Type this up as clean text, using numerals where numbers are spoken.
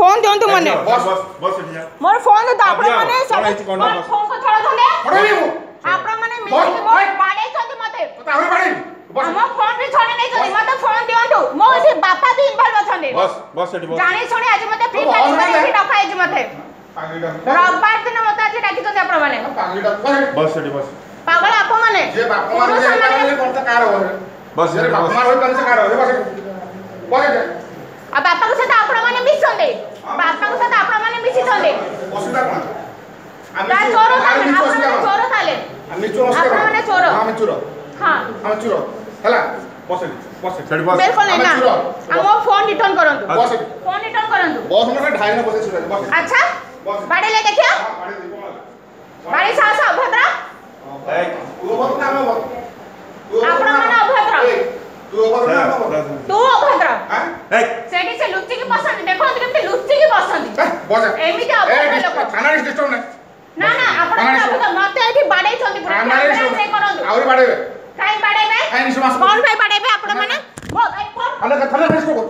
phone दियंतु मने बस बस बस सेठी जा मोर फोन दे आपण माने सब फोन को छड़ धले पड़ेबी मु आपण माने मिल मोर बाडे छथि मते तो आहुरी बाड़ी हम फोन भी छोड़े नहीं छथि मते फोन दियंतु मो एठी बापा भी इन्वॉल्व छथि बस सेठी बस जानी सुनी आज मते फ्री टाइम में डकाई ज मते रविवार दिन मते आज डाकी छथि आपण माने बस सेठी बस पागल आप माने जे बाप मार जे काले कोन त कार हो बस जे बाप मार होई कोन से कार हो बस आ बापा को साथ आपण माने मिसंदे बापा को साथ आपण माने मिसी छंदे असुविधा कोन ता चोर ताले आपण चोर ताले हम चोर आपण माने चोर हम चोर हां हम चोर हला बस सेठी बस बिल्कुल नहीं ना हम फोन रिटर्न करंतु बस फोन रिटर्न करंतु बस में ढाई न बसे सुन बस अच्छा बाड़े ले देखियो बाड़ी सास अभद्र तू बोल ना बोल आपण माने अभद्र तू बोल ना बोल तू अभद्र हां सेठी से लुच्ची की पसंद देखो केते लुच्ची की पसंद बस एमिति अभद्र लोक थाना सिस्टम ना ना आपण अभद्र मते एठी बाड़े छंदी पूरा कैमरा करंतु आउरी बाड़े काई बाड़े में काई निसमास कौन भाई बाड़े में आपण माने थाना थाना सिस्टम